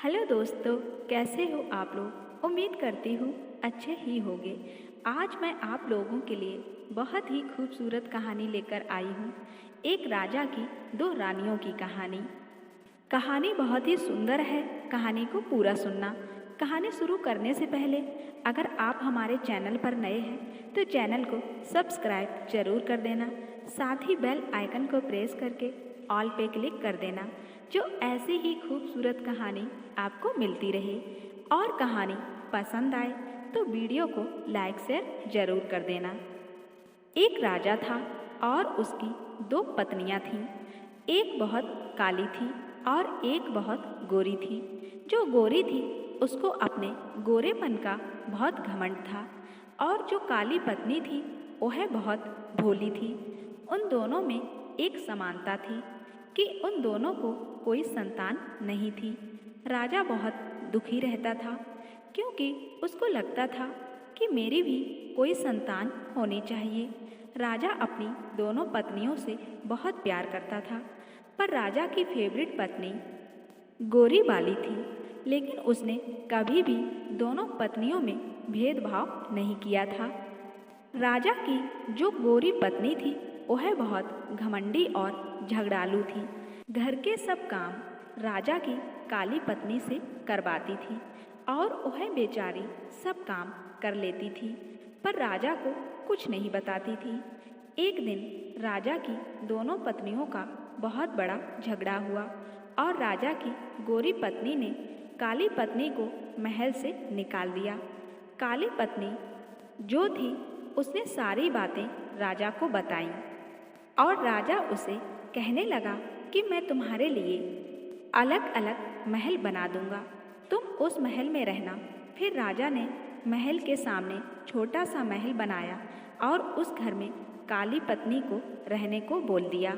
Hello दोस्तों, कैसे हो आप लोग। उम्मीद करती हूँ अच्छे ही होंगे। आज मैं आप लोगों के लिए बहुत ही खूबसूरत कहानी लेकर आई हूँ। एक राजा की दो रानियों की कहानी। कहानी बहुत ही सुंदर है। कहानी को पूरा सुनना। कहानी शुरू करने से पहले अगर आप हमारे चैनल पर नए हैं तो चैनल को सब्सक्राइब जरूर कर देना। साथ ही बेल आइकन को प्रेस करके ऑल पे क्लिक कर देना, जो ऐसी ही खूबसूरत कहानी आपको मिलती रहे। और कहानी पसंद आए तो वीडियो को लाइक शेयर जरूर कर देना। एक राजा था और उसकी दो पत्नियां थीं। एक बहुत काली थी और एक बहुत गोरी थी। जो गोरी थी उसको अपने गोरेपन का बहुत घमंड था, और जो काली पत्नी थी वह बहुत भोली थी। उन दोनों में एक समानता थी कि उन दोनों को कोई संतान नहीं थी। राजा बहुत दुखी रहता था, क्योंकि उसको लगता था कि मेरी भी कोई संतान होनी चाहिए। राजा अपनी दोनों पत्नियों से बहुत प्यार करता था, पर राजा की फेवरेट पत्नी गोरी बाली थी। लेकिन उसने कभी भी दोनों पत्नियों में भेदभाव नहीं किया था। राजा की जो गोरी पत्नी थी वह बहुत घमंडी और झगड़ालू थी। घर के सब काम राजा की काली पत्नी से करवाती थी और वह बेचारी सब काम कर लेती थी, पर राजा को कुछ नहीं बताती थी। एक दिन राजा की दोनों पत्नियों का बहुत बड़ा झगड़ा हुआ और राजा की गोरी पत्नी ने काली पत्नी को महल से निकाल दिया। काली पत्नी जो थी उसने सारी बातें राजा को बताईं और राजा उसे कहने लगा कि मैं तुम्हारे लिए अलग अलग महल बना दूंगा, तुम उस महल में रहना। फिर राजा ने महल के सामने छोटा सा महल बनाया और उस घर में काली पत्नी को रहने को बोल दिया।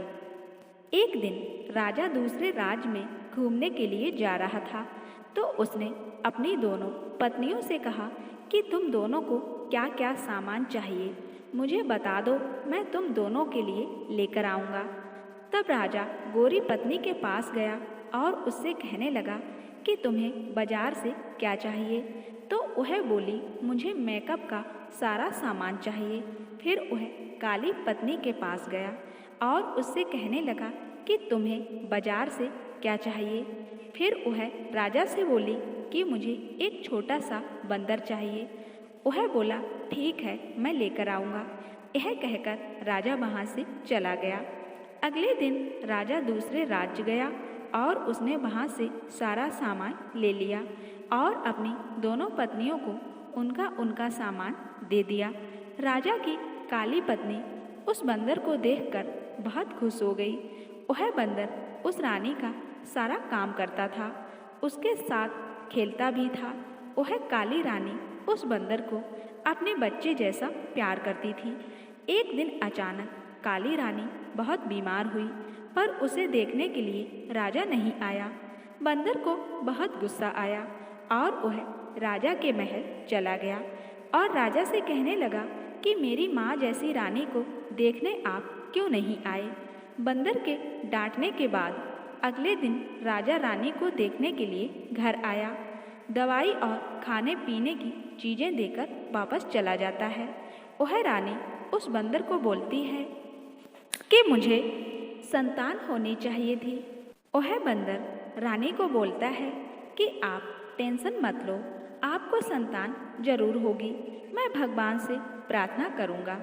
एक दिन राजा दूसरे राज्य में घूमने के लिए जा रहा था, तो उसने अपनी दोनों पत्नियों से कहा कि तुम दोनों को क्या क्या सामान चाहिए मुझे बता दो, मैं तुम दोनों के लिए लेकर आऊँगा। तब राजा गोरी पत्नी के पास गया और उससे कहने लगा कि तुम्हें बाजार से क्या चाहिए। तो वह बोली, मुझे मेकअप का सारा सामान चाहिए। फिर वह काली पत्नी के पास गया और उससे कहने लगा कि तुम्हें बाजार से क्या चाहिए। फिर वह राजा से बोली कि मुझे एक छोटा सा बंदर चाहिए। वह बोला, ठीक है, मैं लेकर आऊँगा। यह कहकर राजा वहाँ से चला गया। अगले दिन राजा दूसरे राज्य गया और उसने वहाँ से सारा सामान ले लिया और अपनी दोनों पत्नियों को उनका उनका सामान दे दिया। राजा की काली पत्नी उस बंदर को देखकर बहुत खुश हो गई। वह बंदर उस रानी का सारा काम करता था, उसके साथ खेलता भी था। वह काली रानी उस बंदर को अपने बच्चे जैसा प्यार करती थी। एक दिन अचानक काली रानी बहुत बीमार हुई, पर उसे देखने के लिए राजा नहीं आया। बंदर को बहुत गुस्सा आया और वह राजा के महल चला गया और राजा से कहने लगा कि मेरी माँ जैसी रानी को देखने आप क्यों नहीं आए। बंदर के डांटने के बाद अगले दिन राजा रानी को देखने के लिए घर आया। दवाई और खाने पीने की चीज़ें देकर वापस चला जाता है। वह रानी उस बंदर को बोलती है कि मुझे संतान होनी चाहिए थी। वह बंदर रानी को बोलता है कि आप टेंशन मत लो, आपको संतान जरूर होगी, मैं भगवान से प्रार्थना करूँगा।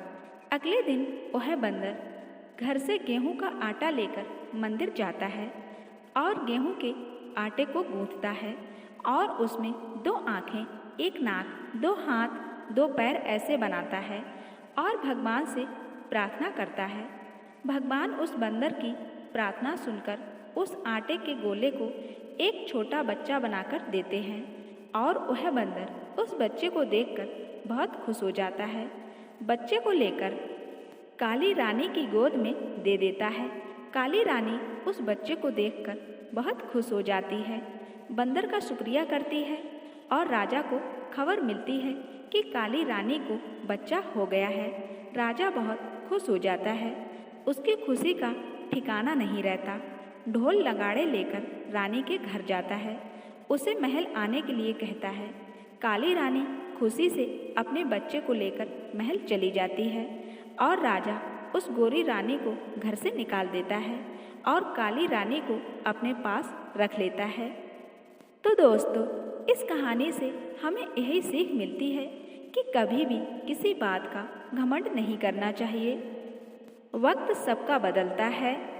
अगले दिन वह बंदर घर से गेहूं का आटा लेकर मंदिर जाता है और गेहूं के आटे को गूंथता है और उसमें दो आँखें, एक नाक, दो हाथ, दो पैर ऐसे बनाता है और भगवान से प्रार्थना करता है। भगवान उस बंदर की प्रार्थना सुनकर उस आटे के गोले को एक छोटा बच्चा बनाकर देते हैं और वह बंदर उस बच्चे को देखकर बहुत खुश हो जाता है। बच्चे को लेकर काली रानी की गोद में दे देता है। काली रानी उस बच्चे को देखकर बहुत खुश हो जाती है, बंदर का शुक्रिया करती है और राजा को खबर मिलती है कि काली रानी को बच्चा हो गया है। राजा बहुत खुश हो जाता है, उसकी खुशी का ठिकाना नहीं रहता। ढोल नगाड़े लेकर रानी के घर जाता है उसे महल आने के लिए कहता है। काली रानी खुशी से अपने बच्चे को लेकर महल चली जाती है और राजा उस गोरी रानी को घर से निकाल देता है और काली रानी को अपने पास रख लेता है। तो दोस्तों, इस कहानी से हमें यही सीख मिलती है कि कभी भी किसी बात का घमंड नहीं करना चाहिए। वक्त सबका बदलता है